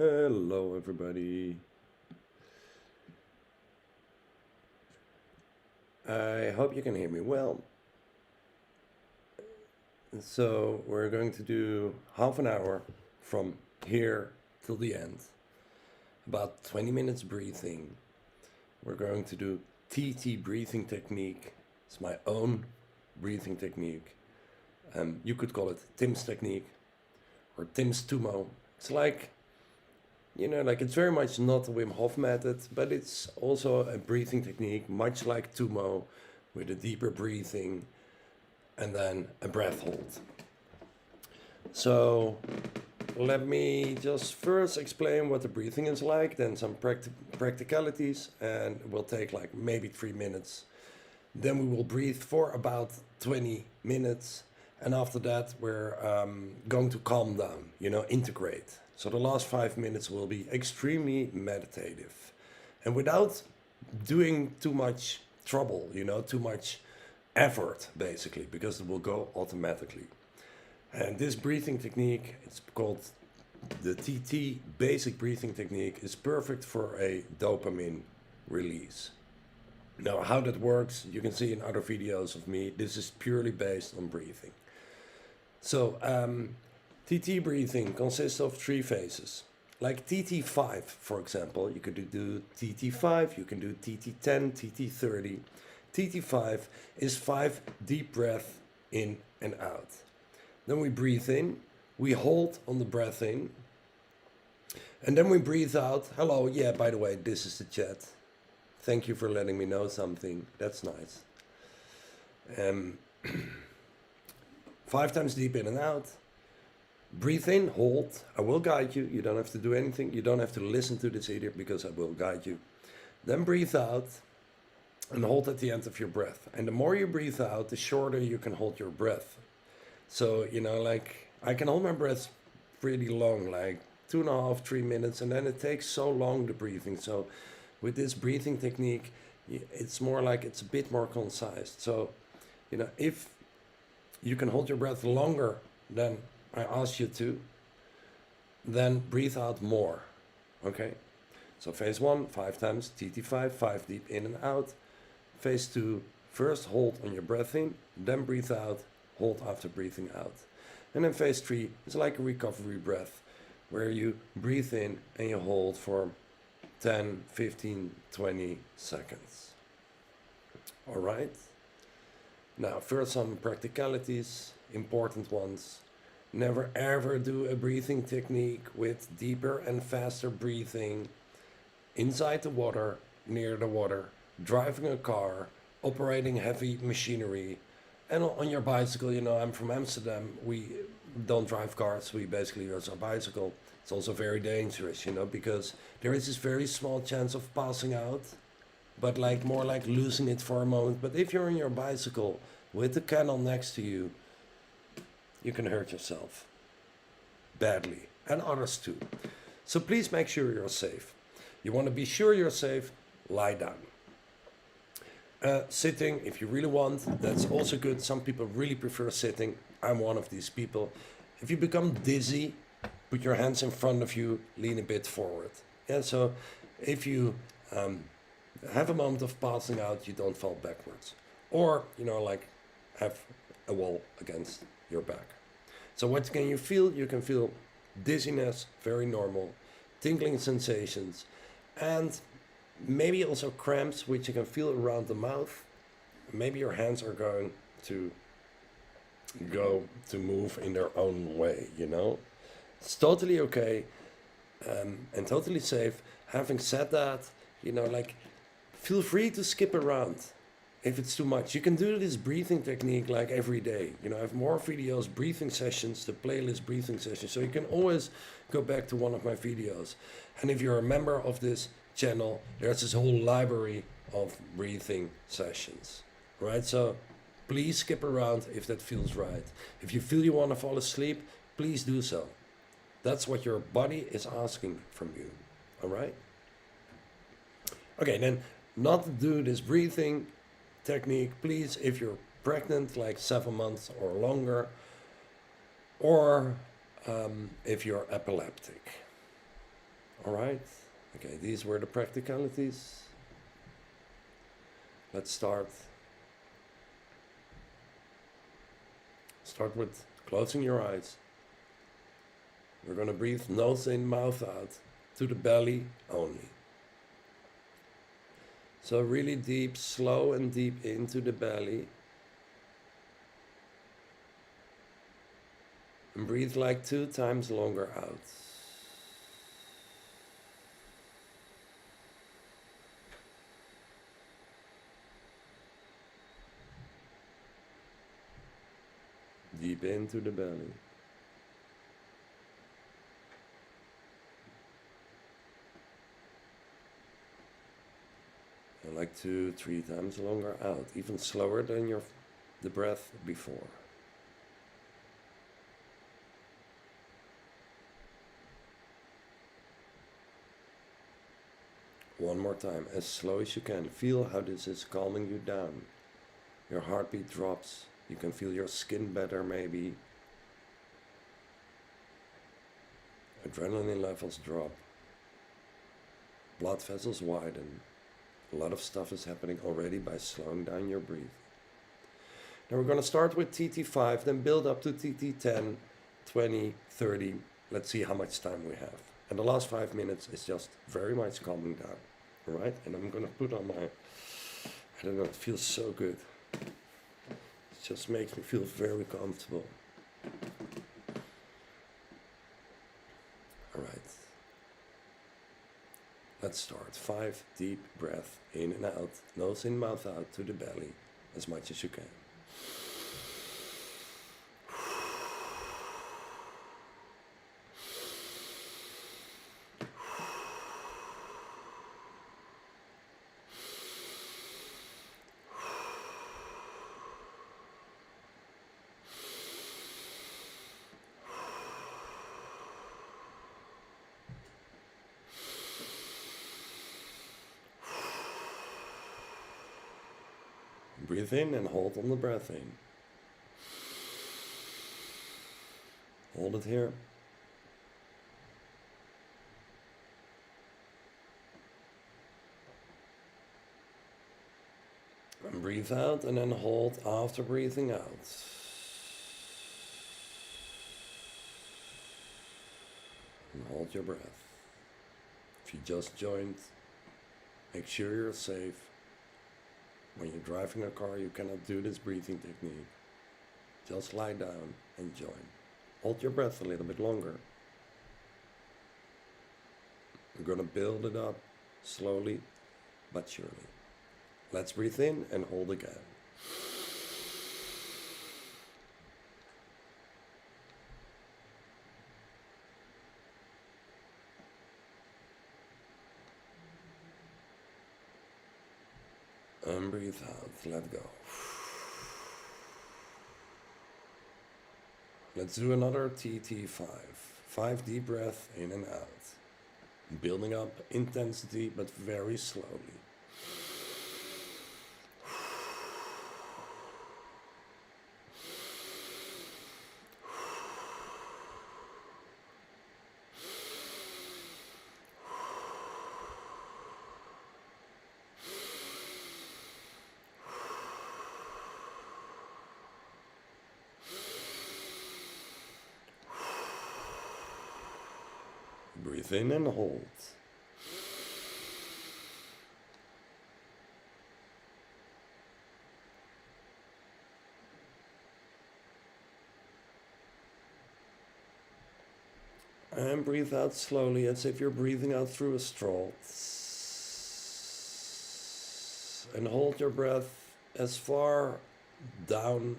Hello, everybody. I hope you can hear me well. So, we're going to do half an hour from here till the end. About 20 minutes breathing. We're going to do TT breathing technique. It's my own breathing technique. You could call it Tim's technique or Tim's Tummo. It's like it's very much not the Wim Hof method, but it's also a breathing technique, much like Tummo, with a deeper breathing and then a breath hold. So let me just first explain what the breathing is like, then some practicalities, and it will take like maybe 3 minutes. Then we will breathe for about 20 minutes, and after that we're going to calm down, integrate. So the last 5 minutes will be extremely meditative and without doing too much trouble, too much effort basically, because it will go automatically. And this breathing technique, it's called the TT basic breathing technique, is perfect for a dopamine release. Now, how that works, you can see in other videos of me. This is purely based on breathing. So, TT breathing consists of 3 phases. Like TT5, for example, you could do TT5, you can do TT10, TT30. TT5 is 5 deep breaths in and out. Then we breathe in, we hold on the breath in, and then we breathe out. Hello, yeah, by the way, this is the chat. Thank you for letting me know something. That's nice. 5 times deep in and out. Breathe in, hold. I will guide you. You don't have to do anything. You don't have to listen to this either because I will guide you. Then breathe out and hold at the end of your breath. And the more you breathe out, the shorter you can hold your breath. So, I can hold my breath pretty long, like 2.5, 3 minutes, and then it takes so long, the breathing. So with this breathing technique, it's more like it's a bit more concise. So, if you can hold your breath longer than I ask you to, then breathe out more. Okay? So phase 1, 5 times, TT5, 5 deep in and out. Phase 2, first hold on your breath in, then breathe out, hold after breathing out. And then phase 3 is like a recovery breath, where you breathe in and you hold for 10, 15, 20 seconds. All right? Now, first some practicalities, important ones. Never ever do a breathing technique with deeper and faster breathing inside the water, near the water, driving a car, operating heavy machinery, and on your bicycle. I'm from Amsterdam. We don't drive cars. We basically use our bicycle. It's also very dangerous, because there is this very small chance of passing out, but more like losing it for a moment. But if you're on your bicycle with the kennel next to you, you can hurt yourself badly, and others too. So please make sure you're safe. You want to be sure you're safe, lie down. Sitting, if you really want, that's also good. Some people really prefer sitting. I'm one of these people. If you become dizzy, put your hands in front of you, lean a bit forward. Yeah, so if you have a moment of passing out, you don't fall backwards. Or, have a wall against your back. So what can you feel? You can feel dizziness, very normal, tingling sensations, and maybe also cramps, which you can feel around the mouth. Maybe your hands are going to move in their own way, It's totally okay and totally safe. Having said that, feel free to skip around if it's too much. You can do this breathing technique every day. I have more videos, breathing sessions, the playlist breathing sessions. So you can always go back to one of my videos. And if you're a member of this channel, there's this whole library of breathing sessions, right? So please skip around if that feels right. If you feel you want to fall asleep, please do so. That's what your body is asking from you, all right? Okay, then not do this breathing technique, please, if you're pregnant, like 7 months or longer, or if you're epileptic. All right. Okay, these were the practicalities. Let's start. Start with closing your eyes. We're going to breathe nose in, mouth out, to the belly only. So really deep, slow and deep into the belly. And breathe like 2 times longer out. Deep into the belly. And like 2, 3 times longer out, even slower than the breath before. One more time, as slow as you can. Feel how this is calming you down. Your heartbeat drops. You can feel your skin better maybe. Adrenaline levels drop. Blood vessels widen. A lot of stuff is happening already by slowing down your breathing. Now we're going to start with TT5, then build up to TT10, 20, 30. Let's see how much time we have. And the last 5 minutes is just very much calming down. All right? And I'm going to put on my, I don't know, it feels so good. It just makes me feel very comfortable. All right. Let's start. 5 deep breaths in and out, nose in, mouth out to the belly, as much as you can. Breathe in and hold on the breath in. Hold it here. And breathe out and then hold after breathing out. And hold your breath. If you just joined, make sure you're safe. When you're driving a car, you cannot do this breathing technique. Just lie down and join. Hold your breath a little bit longer. We're going to build it up slowly but surely. Let's breathe in and hold again. And breathe out, let go. Let's do another TT5. 5 deep breaths in and out. Building up intensity, but very slowly. Breathe in and hold. And breathe out slowly as if you're breathing out through a straw. And hold your breath as far down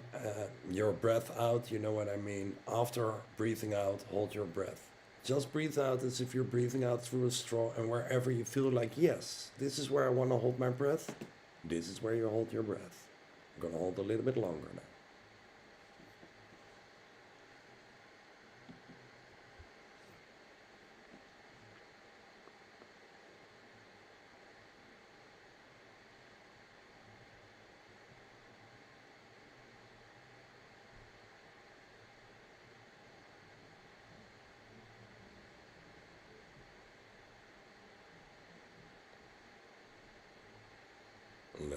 your breath out, you know what I mean. After breathing out, hold your breath. Just breathe out as if you're breathing out through a straw, and wherever you feel like, yes, this is where I want to hold my breath, this is where you hold your breath. I'm going to hold a little bit longer now.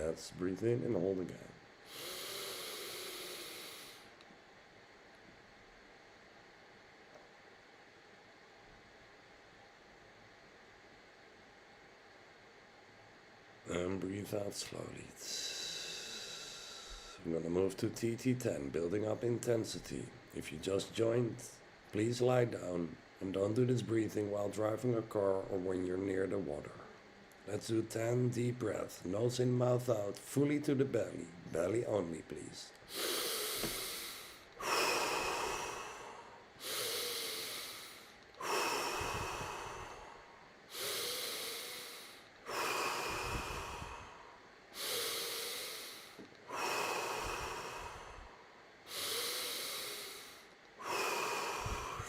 Let's breathe in and hold again. And breathe out slowly. I'm going to move to TT10, building up intensity. If you just joined, please lie down and don't do this breathing while driving a car or when you're near the water. Let's do 10 deep breaths, nose in, mouth out, fully to the belly. Belly only, please.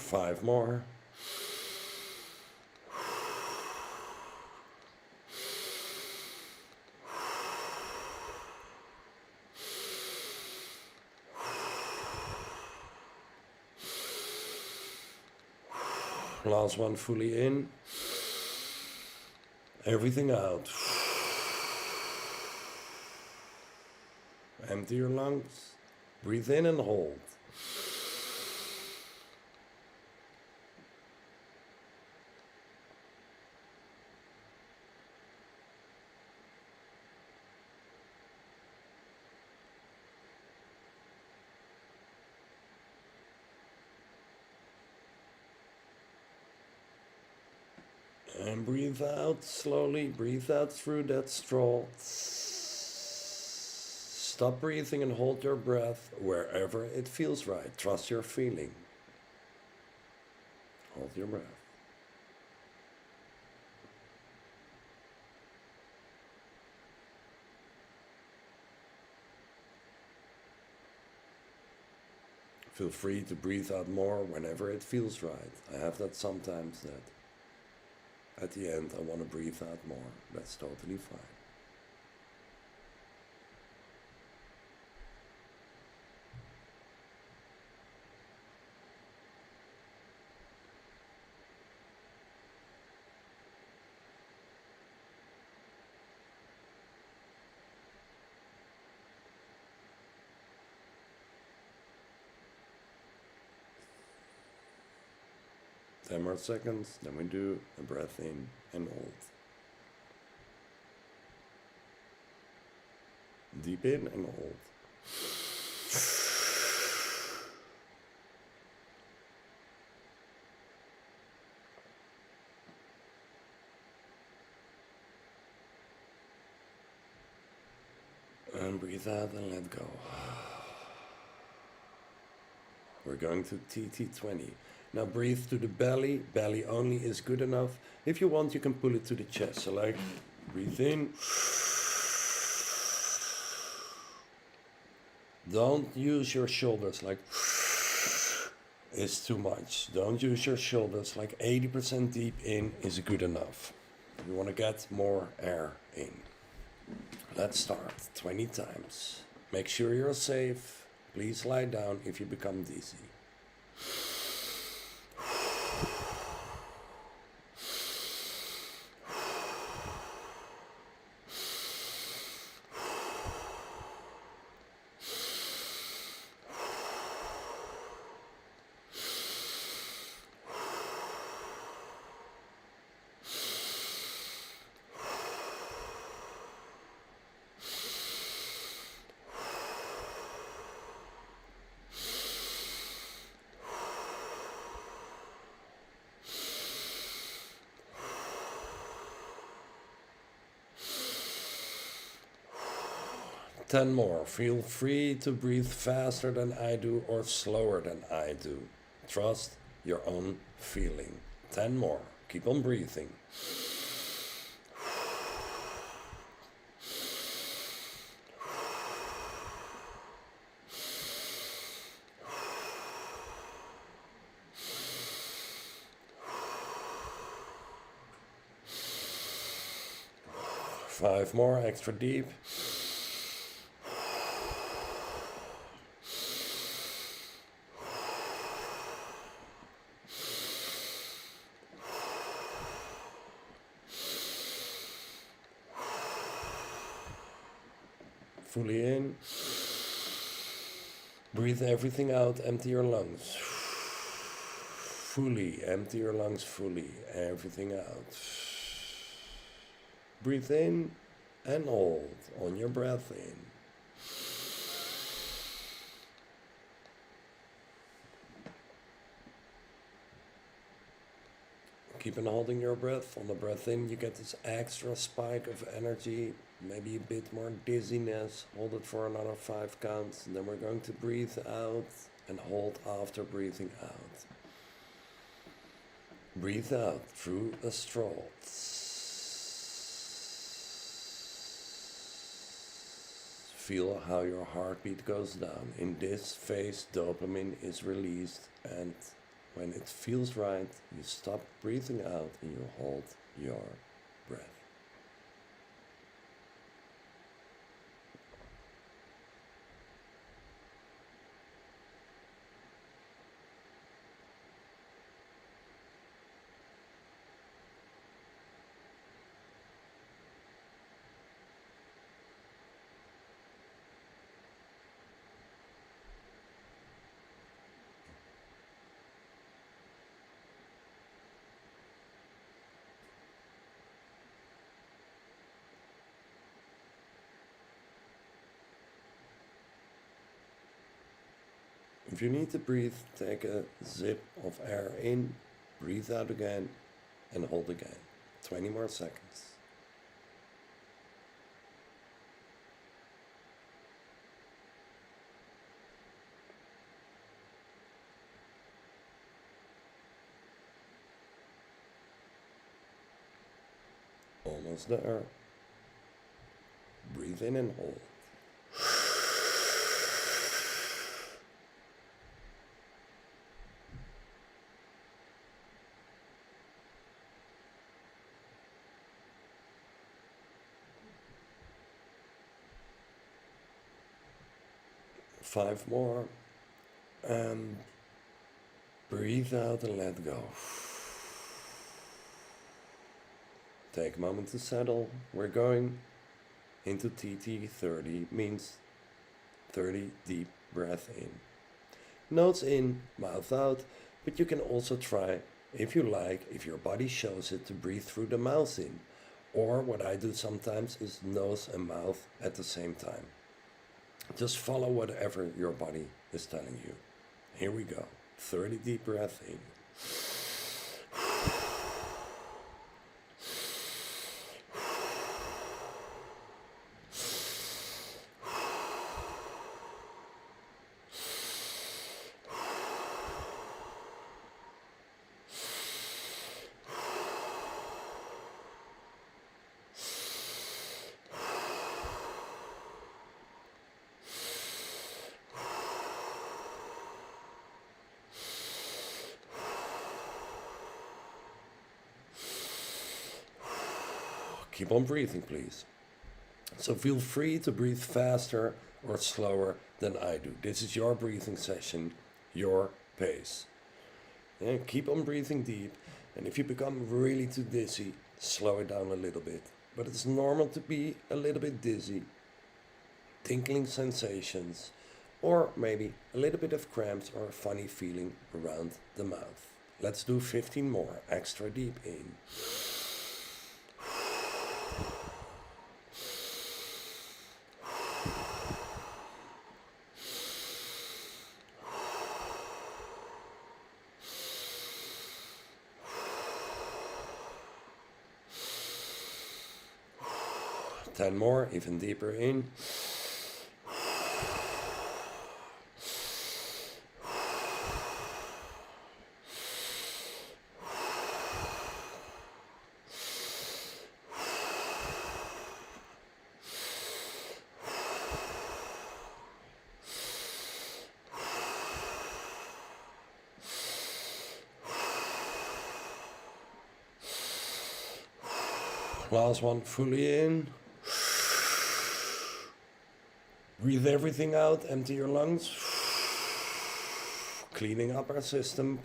5 more. Last one, fully in. Everything out. Empty your lungs. Breathe in and hold. And breathe out slowly. Breathe out through that straw. Stop breathing and hold your breath wherever it feels right. Trust your feeling. Hold your breath. Feel free to breathe out more whenever it feels right. I have that sometimes that at the end I want to breathe out more. That's totally fine. Ten more seconds, then we do a breath in and hold. Deep in and hold. And breathe out and let go. We're going to TT20. Now breathe to the belly. Belly only is good enough. If you want, you can pull it to the chest. So like, breathe in. Don't use your shoulders like it's too much. Don't use your shoulders like 80% deep in is good enough. You want to get more air in. Let's start 20 times. Make sure you're safe. Please lie down if you become dizzy. 10 more. Feel free to breathe faster than I do or slower than I do. Trust your own feeling. 10 more. Keep on breathing. Five more, extra deep. Fully in. Breathe everything out, empty your lungs. Fully, empty your lungs fully, everything out. Breathe in and hold on your breath in. Keep on holding your breath. On the breath in, you get this extra spike of energy, maybe a bit more dizziness. Hold it for another 5 counts. And then we're going to breathe out and hold after breathing out. Breathe out through a straw. Feel how your heartbeat goes down. In this phase, dopamine is released, and when it feels right, you stop breathing out and you hold your breath. If you need to breathe, take a zip of air in, breathe out again, and hold again. 20 more seconds. Almost there. Breathe in and hold. Five more. Breathe out and let go. Take a moment to settle. We're going into TT 30, means 30 deep breath in. Nose in, mouth out, but you can also try, if you like, if your body shows it, to breathe through the mouth in. Or what I do sometimes is nose and mouth at the same time. Just follow whatever your body is telling you. Here we go. 30 deep breath in. 'Keep on breathing, please. So feel free to breathe faster or slower than I do. This is your breathing session, your pace. And keep on breathing deep. And if you become really too dizzy, slow it down a little bit. But it's normal to be a little bit dizzy, tingling sensations, or maybe a little bit of cramps or a funny feeling around the mouth. Let's do 15 more, extra deep in. Ten more, even deeper in. Last one, fully in. Breathe everything out, empty your lungs. Cleaning up our system.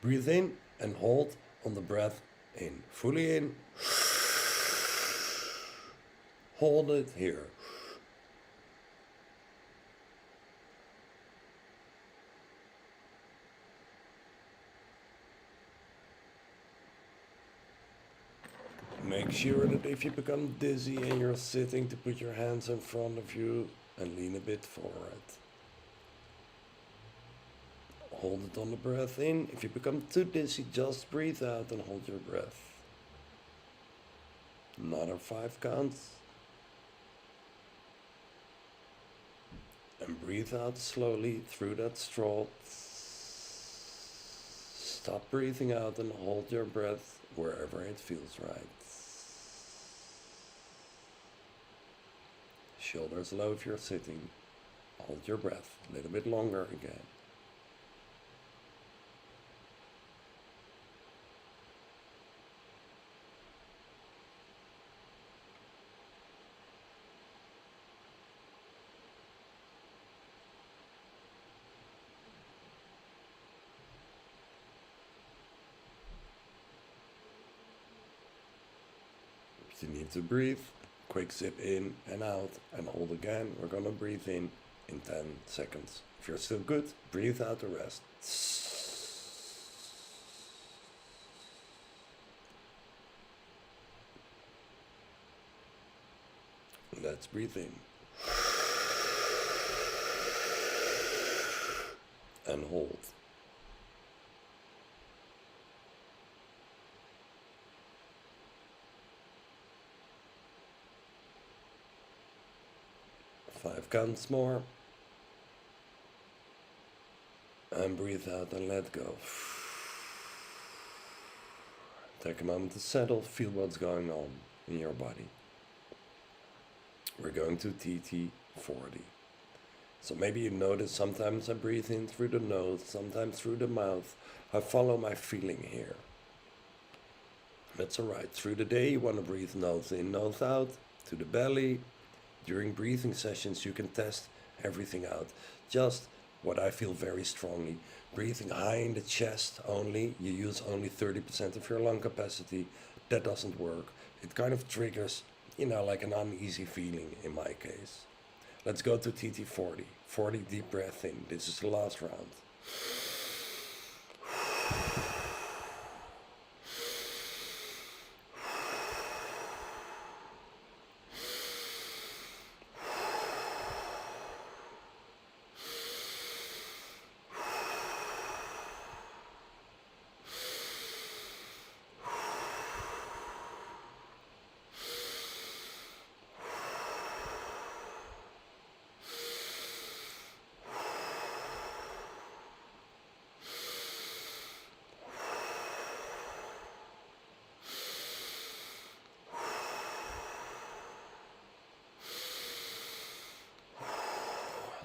Breathe in and hold on the breath in. Fully in. Hold it here. Make sure that if you become dizzy and you're sitting, to put your hands in front of you and lean a bit forward. Hold it on the breath in. If you become too dizzy, just breathe out and hold your breath. Another 5 counts. And breathe out slowly through that straw. Stop breathing out and hold your breath wherever it feels right. Shoulders low if you're sitting. Hold your breath a little bit longer again. If you need to breathe, quick zip in and out and hold again. We're gonna breathe in 10 seconds. If you're still good, breathe out the rest. Let's breathe in. And hold. Five counts more. And breathe out and let go. Take a moment to settle, feel what's going on in your body. We're going to TT 40. So maybe you notice sometimes I breathe in through the nose, sometimes through the mouth. I follow my feeling here. That's alright. Through the day you want to breathe nose in, nose out, to the belly. During breathing sessions you can test everything out. Just what I feel very strongly. Breathing high in the chest only. You use only 30% of your lung capacity. That doesn't work. It kind of triggers, like an uneasy feeling in my case. Let's go to TT 40. 40 deep breath in. This is the last round.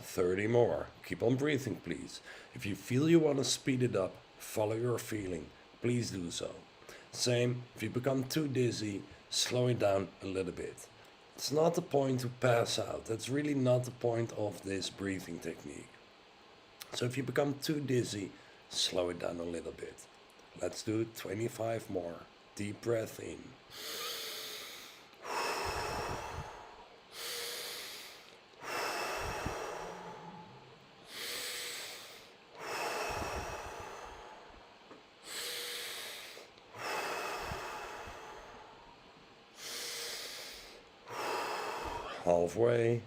Thirty more. Keep on breathing, please. If you feel you want to speed it up, follow your feeling. Please do so. Same, if you become too dizzy, slow it down a little bit. It's not the point to pass out. That's really not the point of this breathing technique. So if you become too dizzy, slow it down a little bit. Let's do 25 more. Deep breath in. Halfway.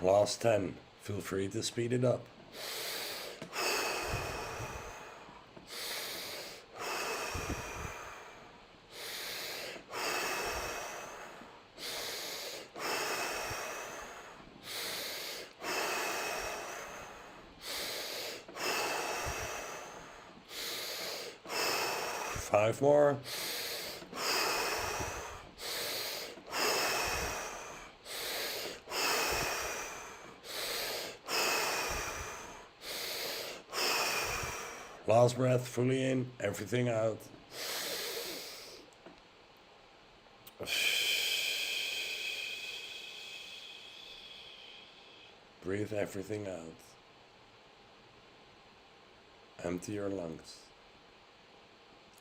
Last 10. Feel free to speed it up. 5 more. Last breath, fully in, everything out. Breathe everything out. Empty your lungs.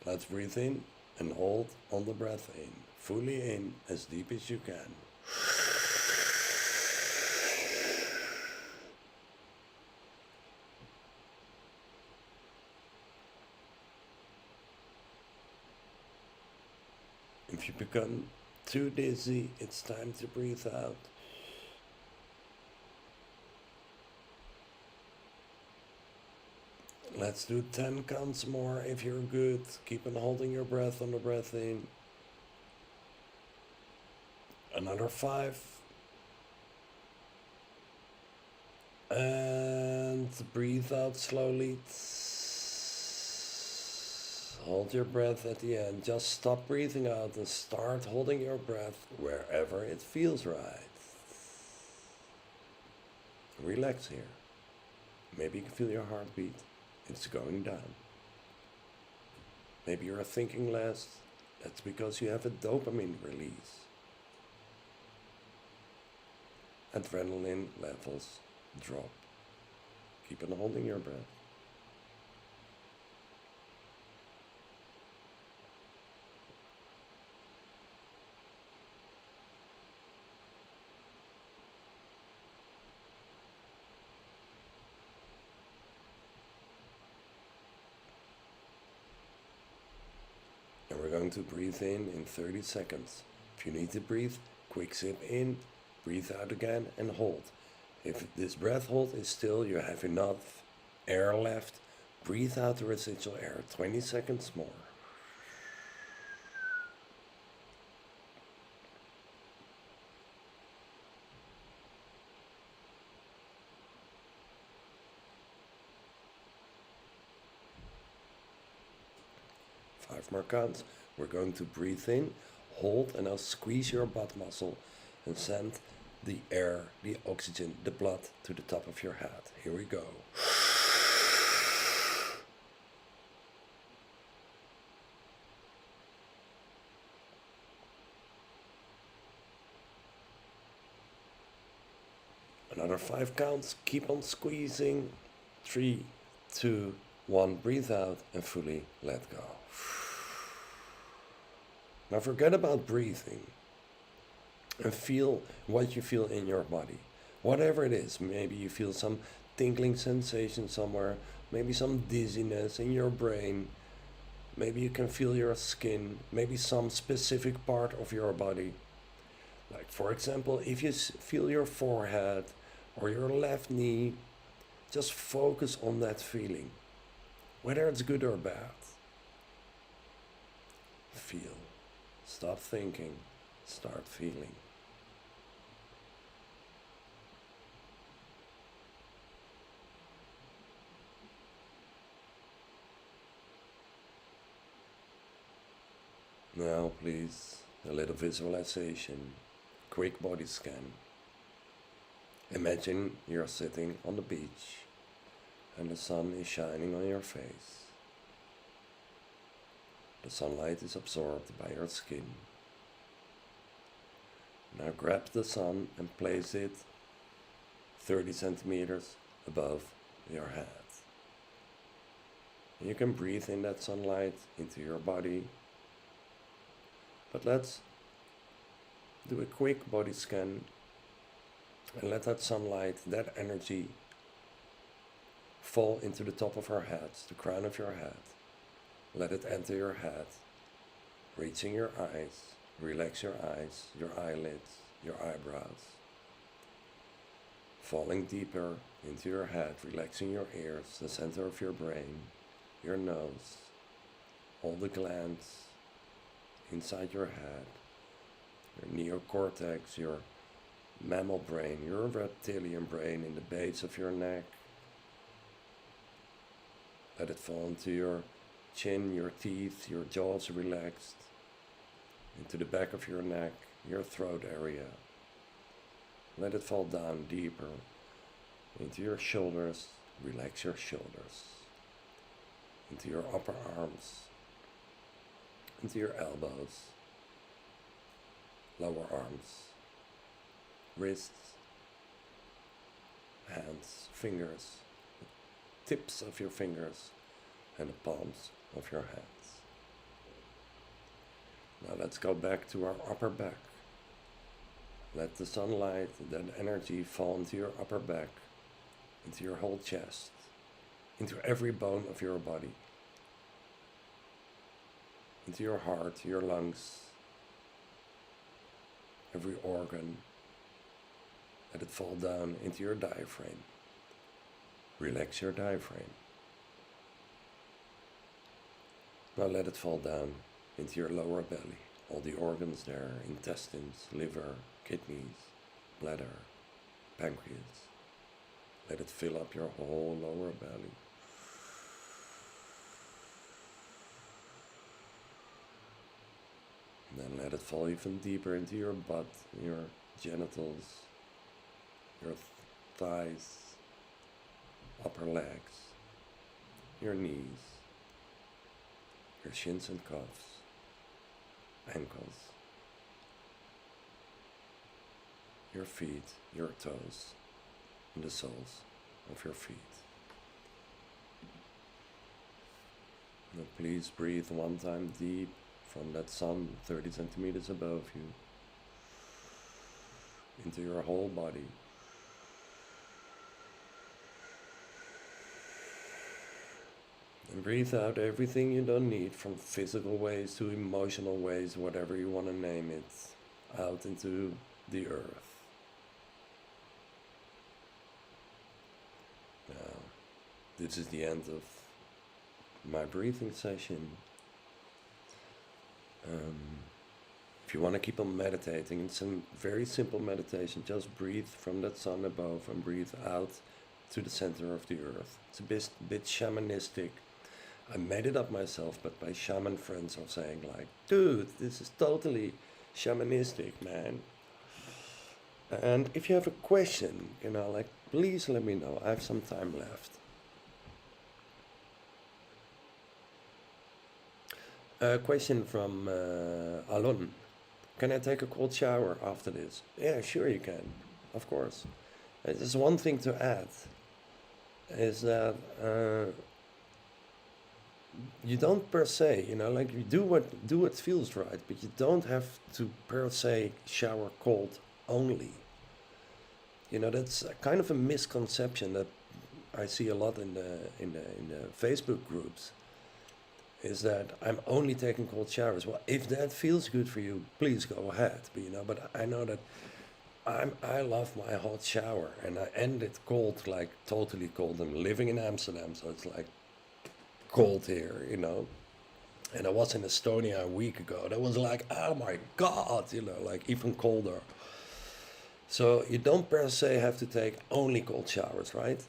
Let's breathe in and hold on the breath in. Fully in, as deep as you can. If you become too dizzy, it's time to breathe out. Let's do 10 counts more if you're good. Keep on holding your breath on the breath in. Another 5. And breathe out slowly. Hold your breath at the end. Just stop breathing out and start holding your breath wherever it feels right. Relax here. Maybe you can feel your heartbeat. It's going down. Maybe you're thinking less. That's because you have a dopamine release. Adrenaline levels drop. Keep on holding your breath. And we're going to breathe in 30 seconds. If you need to breathe, quick sip in, breathe out again and hold. If this breath hold is still, you have enough air left, breathe out the residual air, 20 seconds more. Five more counts. We're going to breathe in, hold, and now squeeze your butt muscle and send the air, the oxygen, the blood to the top of your head. Here we go. Another 5 counts. Keep on squeezing. 3, 2, 1. Breathe out and fully let go. Now forget about breathing and feel what you feel in your body. Whatever it is, maybe you feel some tingling sensation somewhere, maybe some dizziness in your brain, maybe you can feel your skin, maybe some specific part of your body. Like for example, if you feel your forehead or your left knee, just focus on that feeling, whether it's good or bad. Feel. Stop thinking, start feeling. Now please, a little visualization, quick body scan. Imagine you're sitting on the beach and the sun is shining on your face. The sunlight is absorbed by your skin. Now grab the sun and place it 30 centimeters above your head. And you can breathe in that sunlight into your body. But let's do a quick body scan and let that sunlight, that energy, fall into the top of our heads, the crown of your head. Let it enter your head, reaching your eyes. Relax your eyes, your eyelids, your eyebrows. Falling deeper into your head, relaxing your ears, the center of your brain, your nose, all the glands inside your head, your neocortex, your mammal brain, your reptilian brain in the base of your neck. Let it fall into your chin, your teeth, your jaws relaxed, into the back of your neck, your throat area. Let it fall down deeper into your shoulders. Relax your shoulders. Into your upper arms, into your elbows, lower arms, wrists, hands, fingers, the tips of your fingers and the palms of your hands. Now let's go back to our upper back. Let the sunlight, that energy fall into your upper back, into your whole chest, into every bone of your body, into your heart, your lungs, every organ. Let it fall down into your diaphragm. Relax your diaphragm. Now let it fall down into your lower belly, all the organs there, intestines, liver, kidneys, bladder, pancreas. Let it fill up your whole lower belly. And then let it fall even deeper into your butt, your genitals, your thighs, upper legs, your knees, your shins and calves, ankles, your feet, your toes, and the soles of your feet. Now please breathe one time deep from that sun 30 centimeters above you into your whole body. And breathe out everything you don't need, from physical waste to emotional waste, whatever you want to name it, out into the earth. Now, this is the end of my breathing session. If you want to keep on meditating, it's a very simple meditation. Just breathe from that sun above and breathe out to the center of the earth. It's a bit shamanistic. I made it up myself, but my shaman friends are saying like, dude, this is totally shamanistic, man. And if you have a question, please let me know. I have some time left. A question from Alon. Can I take a cold shower after this? Yeah, sure you can. Of course. There's one thing to add. Is that you don't per se, you do what feels right, but you don't have to per se shower cold only. That's kind of a misconception that I see a lot in the Facebook groups. Is that I'm only taking cold showers. Well, if that feels good for you, please go ahead. But I know that I love my hot shower, and I end it cold, like totally cold. I'm living in Amsterdam, so it's like cold here, And I was in Estonia a week ago. That was like, oh my God, like even colder. So you don't per se have to take only cold showers, right?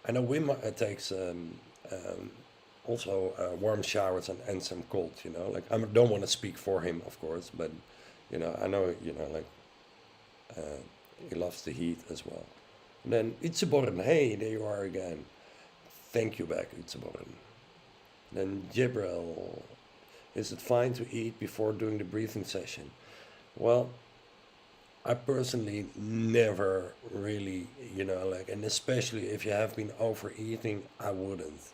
I know Wim takes also warm showers and some cold, Like I don't want to speak for him, of course, but I know, he loves the heat as well. And then Itzeborn, hey, there you are again. Thank you back, Itzeborn. Then Jibril, is it fine to eat before doing the breathing session? Well, I personally never really, and especially if you have been overeating, I wouldn't.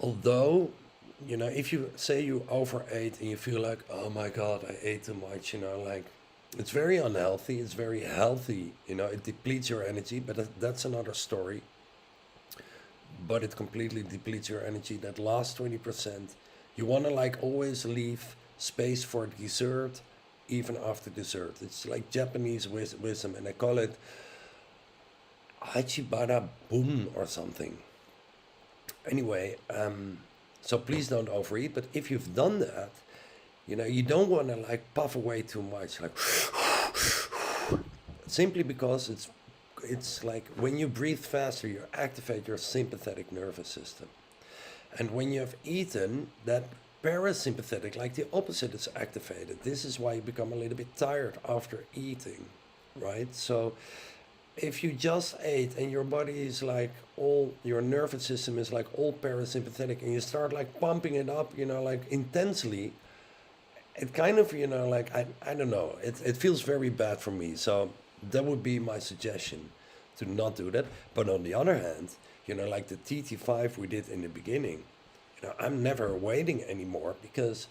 Although, if you say you overate and you feel like, oh my God, I ate too much, it's very unhealthy. It's very healthy, it depletes your energy, but that's another story. But it completely depletes your energy. That last 20%, you want to always leave space for dessert, even after dessert. It's like Japanese wisdom, and I call it Hachibara Bun or something. Anyway, so please don't overeat. But if you've done that, you don't want to puff away too much, simply because it's like when you breathe faster, you activate your sympathetic nervous system. And when you have eaten, that parasympathetic, like the opposite, is activated. This is why you become a little bit tired after eating, right? So if you just ate and your body is like all, your nervous system is like all parasympathetic, and you start like pumping it up, like intensely, it kind of, like, I don't know, it feels very bad for me. So that would be my suggestion, to not do that. But on the other hand, like the TT5 we did in the beginning, I'm never waiting anymore, because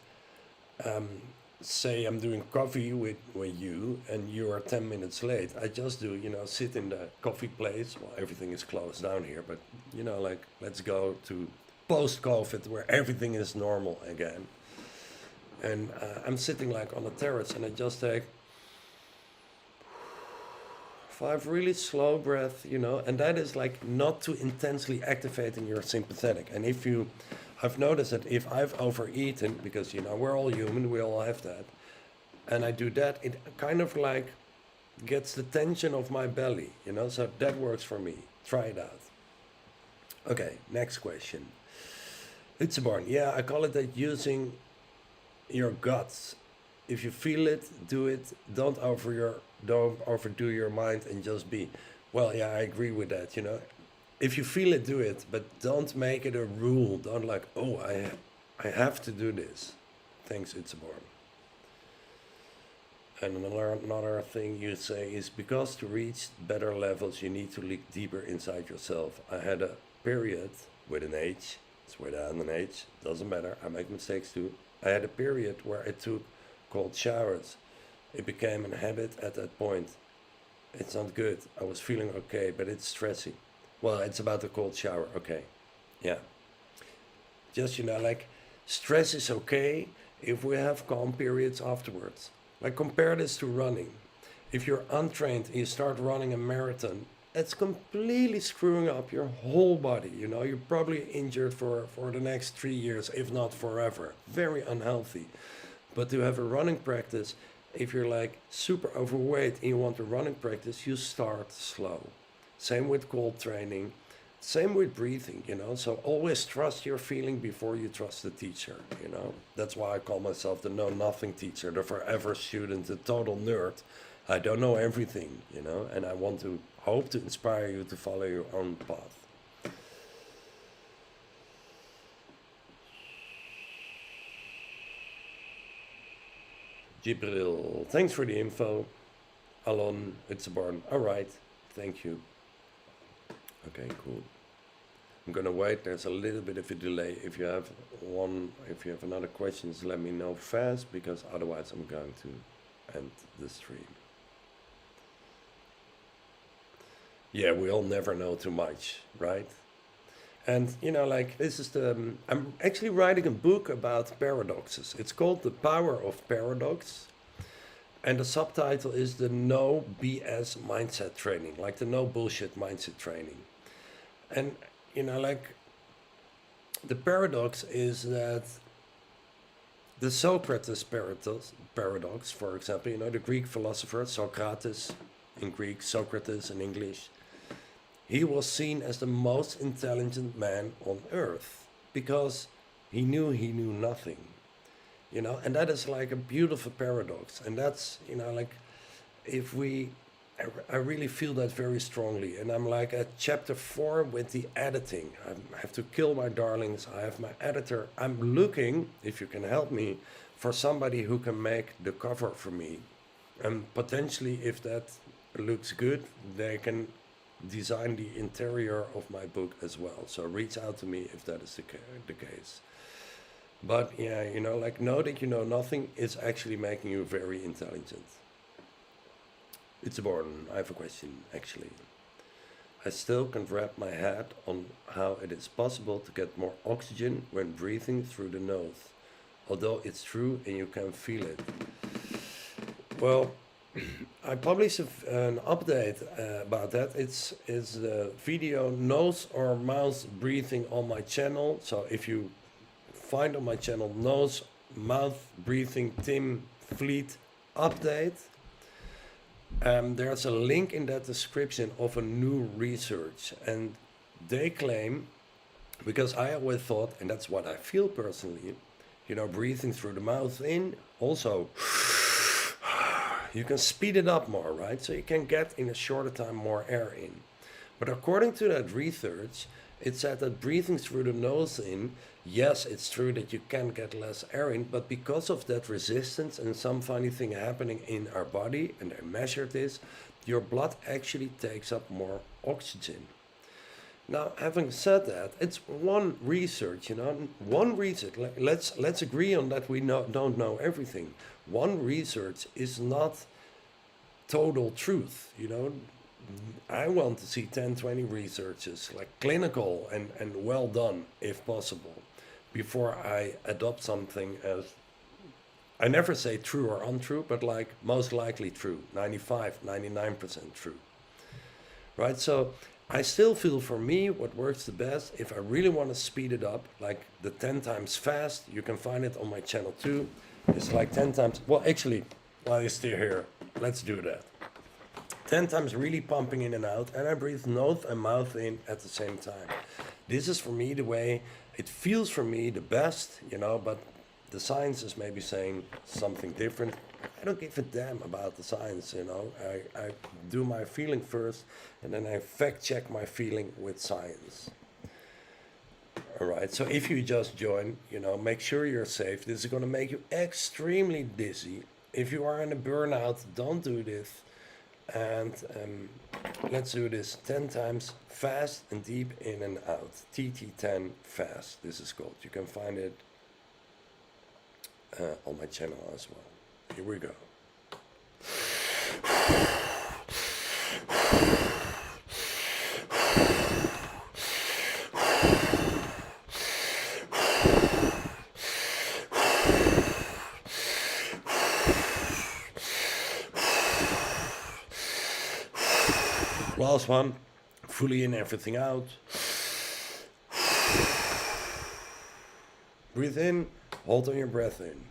say I'm doing coffee with you and you are 10 minutes late. I just do, sit in the coffee place. Well, everything is closed down here, but, like, let's go to post-COVID where everything is normal again. And I'm sitting like on a terrace, and I just take 5 really slow breaths, and that is like not too intensely activating your sympathetic. And I've noticed that if I've overeaten, because, we're all human, we all have that, and I do that, it kind of like gets the tension of my belly, so that works for me. Try it out. Okay, next question. It's born. Yeah, I call it that using your guts. If you feel it, do it. Don't overdo your mind, and just be. Well, yeah, I agree with that. If you feel it, do it, but don't make it a rule. Don't like, oh, I have to do this. Thanks, it's born. And another thing you say is, because to reach better levels, you need to look deeper inside yourself. I had a period with an H. It's without an H. Doesn't matter. I make mistakes too. I had a period where I took cold showers. It became a habit at that point. It's not good. I was feeling okay, but it's stressy. Well, it's about the cold shower. Okay. Yeah. Just, like, stress is okay if we have calm periods afterwards. Like, compare this to running. If you're untrained and you start running a marathon, it's completely screwing up your whole body. You're probably injured for the next 3 years, if not forever. Very unhealthy. But to have a running practice, if you're like super overweight and you want a running practice, you start slow. Same with cold training. Same with breathing, So always trust your feeling before you trust the teacher, That's why I call myself the know-nothing teacher, the forever student, the total nerd. I don't know everything, and I hope to inspire you to follow your own path. Jibril, thanks for the info. Alon, it's a barn. All right, thank you. Okay, cool. I'm gonna wait. There's a little bit of a delay. If you have another questions, let me know fast, because otherwise I'm going to end the stream. Yeah, we all never know too much, right? And, like, this is I'm actually writing a book about paradoxes. It's called The Power of Paradox. And the subtitle is the No BS Mindset Training, like the no bullshit mindset training. And, like, the paradox is that the Socrates paradox, for example, the Greek philosopher Socrates in Greek, Socrates in English, he was seen as the most intelligent man on earth, because he knew nothing, and that is like a beautiful paradox. And that's, like, I really feel that very strongly. And I'm like at chapter 4 with the editing. I have to kill my darlings. I have my editor. I'm looking, if you can help me, for somebody who can make the cover for me. And potentially, if that looks good, they can design the interior of my book as well. So reach out to me if that is the case. But yeah, like, know that you know nothing is actually making you very intelligent. It's born. I have a question, actually. I still can't wrap my head on how it is possible to get more oxygen when breathing through the nose, although it's true and you can feel it. Well, I published an update about that. It's the video nose or mouth breathing on my channel. So if you find on my channel nose, mouth breathing Tim Fleet update, there's a link in that description of a new research, and they claim Because I always thought, and that's what I feel personally, breathing through the mouth in, also you can speed it up more, right? So you can get in a shorter time more air in. But according to that research, it said that breathing through the nose in, yes, it's true that you can get less air in, but because of that resistance and some funny thing happening in our body, and they measured this, your blood actually takes up more oxygen. Now, having said that, it's one research, one research. Let's agree on that. We don't know everything. One research is not total truth. I want to see 10, 20 researches, like clinical and well done, if possible, before I adopt something as, I never say true or untrue, but like most likely true, 95, 99% true. Right? So I still feel for me what works the best, if I really want to speed it up, like the 10 times fast, you can find it on my channel too. It's like 10 times, well, actually, while you're still here, let's do that. 10 times really pumping in and out, and I breathe nose and mouth in at the same time. This is for me the way it feels for me the best, but the science is maybe saying something different. I don't give a damn about the science, I do my feeling first, and then I fact check my feeling with science. All right, so if you just join, make sure you're safe. This is going to make you extremely dizzy. If you are in a burnout, don't do this. And let's do this 10 times fast and deep in and out. TT10 fast, this is called. You can find it on my channel as well. Here we go. Last one, fully in, everything out. Breathe in, hold on your breath in.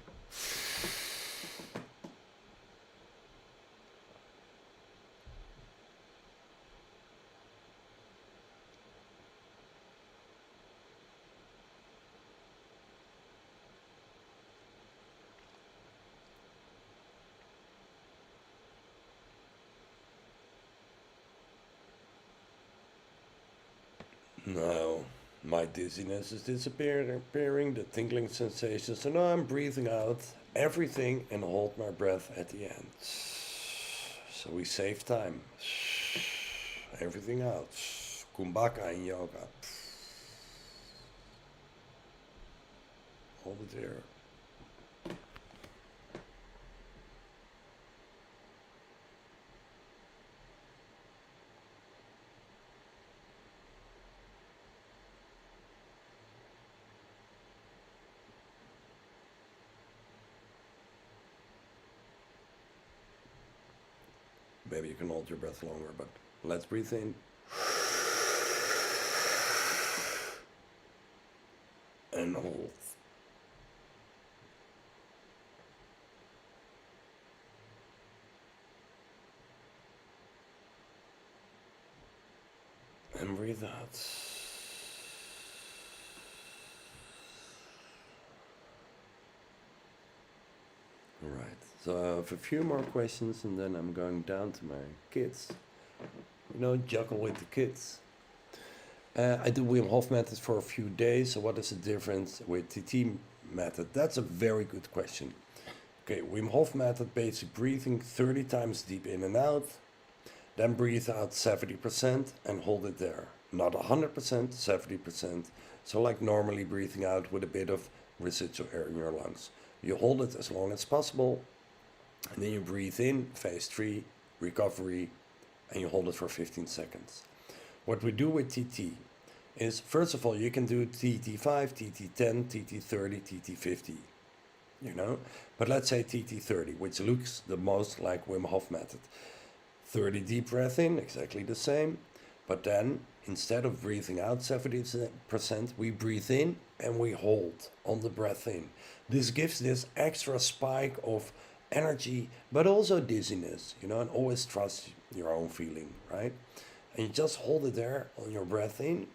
Now, my dizziness is disappearing, the tingling sensation. So now I'm breathing out everything and hold my breath at the end. So we save time. Everything out. Kumbhaka in yoga. Hold it there. Maybe you can hold your breath longer, but let's breathe in. And hold. And breathe out. All right. So I have a few more questions, and then I'm going down to my kids. Juggle with the kids. I do Wim Hof method for a few days. So what is the difference with TT method? That's a very good question. Okay, Wim Hof method, basic breathing, 30 times deep in and out. Then breathe out 70% and hold it there. Not 100%, 70%. So like normally breathing out with a bit of residual air in your lungs. You hold it as long as possible. And then you breathe in, phase 3, recovery, and you hold it for 15 seconds. What we do with TT is, first of all, you can do TT5, TT10, TT30, TT50, But let's say TT30, which looks the most like Wim Hof method. 30 deep breath in, exactly the same. But then, instead of breathing out 70%, we breathe in and we hold on the breath in. This gives this extra spike of energy, but also dizziness, and always trust your own feeling, right? And you just hold it there on your breath in,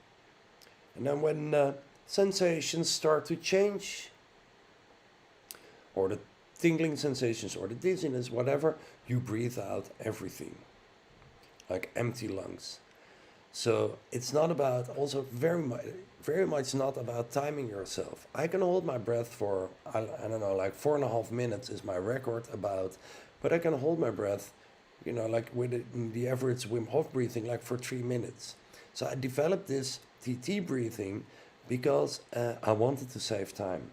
And then when sensations start to change, or the tingling sensations or the dizziness, whatever, you breathe out everything, like empty lungs. So it's not about, also very much not about timing yourself. I can hold my breath for, I don't know, like 4.5 minutes is my record about, but I can hold my breath, you know, like with the average Wim Hof breathing, like for 3 minutes. So I developed this TT breathing because I wanted to save time.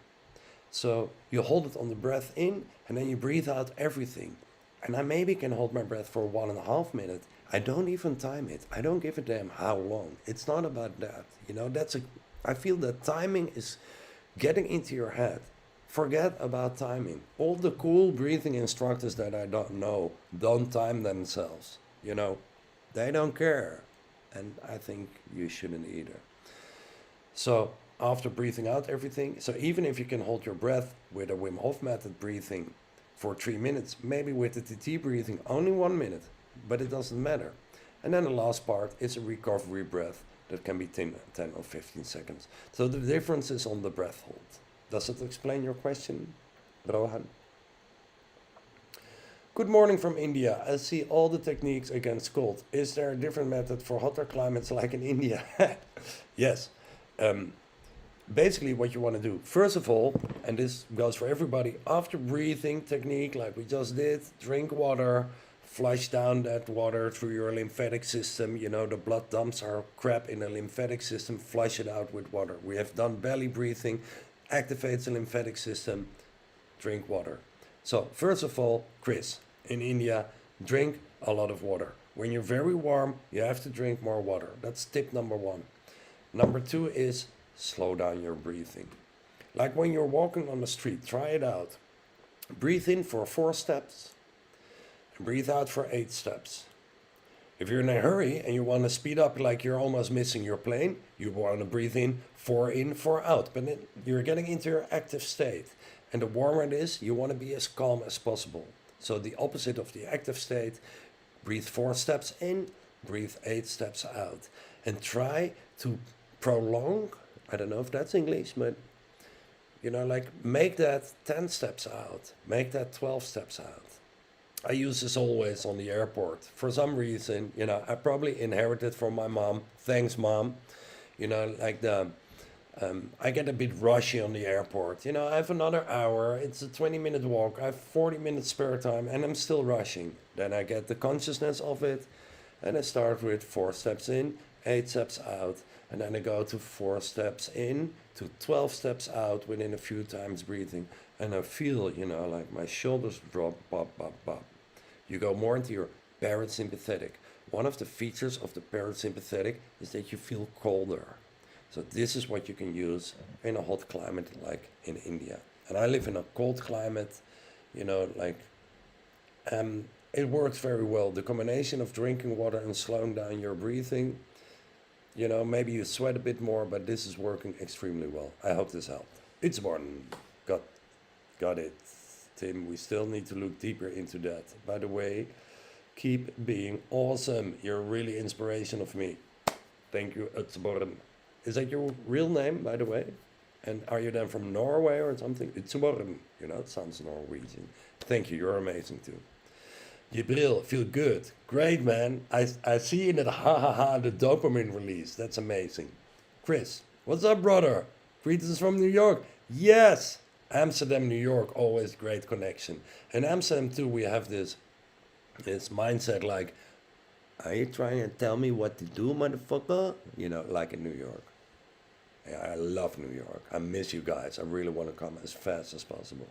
So you hold it on the breath in and then you breathe out everything. And I maybe can hold my breath for 1.5 minutes. I don't even time it. I don't give a damn how long. It's not about that. You know, I feel that timing is getting into your head. Forget about timing. All the cool breathing instructors that I don't know don't time themselves. You know, they don't care. And I think you shouldn't either. So after breathing out everything, so even if you can hold your breath with a Wim Hof method breathing for 3 minutes, maybe with the TT breathing only 1 minute, but it doesn't matter. And then the last part is a recovery breath that can be 10 or 15 seconds. So the difference is on the breath hold. Does it explain your question, Rohan? Good morning from India. I see all the techniques against cold. Is there a different method for hotter climates like in India? Yes. Basically what you want to do, first of all, and this goes for everybody, after breathing technique like we just did, drink water, flush down that water through your lymphatic system. You know, the blood dumps are crap in the lymphatic system, flush it out with water. We have done belly breathing, activates the lymphatic system, drink water. So first of all, Chris, in India, drink a lot of water. When you're very warm, you have to drink more water. That's tip number 1. Number 2 is slow down your breathing. Like when you're walking on the street, try it out. Breathe in for 4 steps and breathe out for 8 steps. If you're in a hurry and you want to speed up like you're almost missing your plane, you want to breathe in, 4 out. But then you're getting into your active state. And the warmer it is, you want to be as calm as possible. So the opposite of the active state, breathe 4 steps in, breathe 8 steps out. And try to prolong, I don't know if that's English, but you know, like make that 10 steps out, make that 12 steps out. I use this always on the airport. For some reason, you know, I probably inherited from my mom. Thanks, Mom. You know, like I get a bit rushy on the airport. You know, I have another hour. It's a 20-minute walk. I have 40 minutes spare time, and I'm still rushing. Then I get the consciousness of it, and I start with 4 steps in, 8 steps out, and then I go to 4 steps in to 12 steps out within a few times breathing. And I feel, you know, like my shoulders drop, pop, pop, pop. You go more into your parasympathetic. One of the features of the parasympathetic is that you feel colder. So this is what you can use in a hot climate like in India. And I live in a cold climate, you know, like it works very well. The combination of drinking water and slowing down your breathing, you know, maybe you sweat a bit more, but this is working extremely well. I hope this helped. It's one. Got it. Tim, we still need to look deeper into that. By the way, keep being awesome. You're really inspirational for me. Thank you, Utsborn. Is that your real name, by the way? And are you then from Norway or something? Utsborn. You know, it sounds Norwegian. Thank you. You're amazing too. Jibril, feel good. Great, man. I see in it, the dopamine release. That's amazing. Chris, what's up, brother? Greetings from New York. Yes. Amsterdam, New York, always great connection. In Amsterdam too, we have this mindset like, are you trying to tell me what to do, motherfucker? You know, like in New York. Yeah, I love New York. I miss you guys. I really want to come as fast as possible.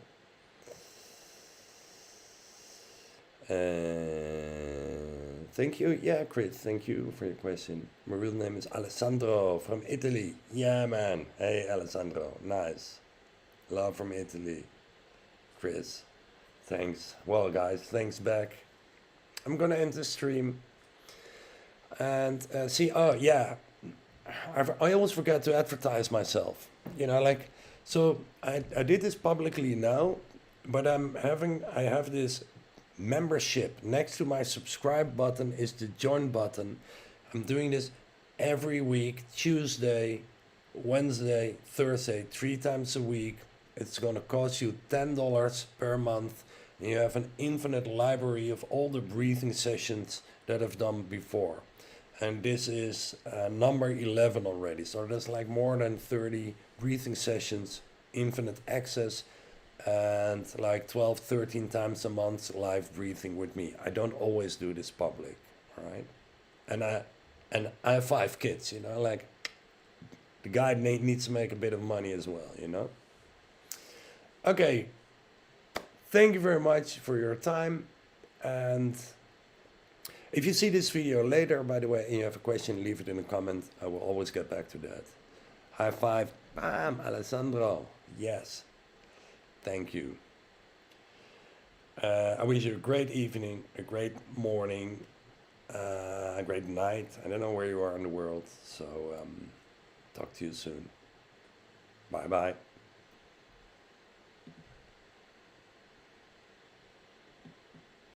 Thank you. Yeah, Chris, thank you for your question. My real name is Alessandro from Italy. Yeah, man. Hey, Alessandro. Nice. Love from Italy. Chris, thanks. Well, guys, thanks back. I'm going to end the stream. And I always forget to advertise myself. You know, like, so I did this publicly now, but I have this membership. Next to my subscribe button is the join button. I'm doing this every week, Tuesday, Wednesday, Thursday, 3 times a week. It's going to cost you $10 per month. And you have an infinite library of all the breathing sessions that I've done before. And this is number 11 already. So there's like more than 30 breathing sessions, infinite access, and like 12, 13 times a month live breathing with me. I don't always do this public, all right? And I have 5 kids, you know, like the guy needs to make a bit of money as well, you know? Okay, thank you very much for your time. And if you see this video later, by the way, and you have a question, leave it in a comment. I will always get back to that. High five. Bam, Alessandro. Yes. Thank you. I wish you a great evening, a great morning, a great night. I don't know where you are in the world, so talk to you soon. Bye-bye.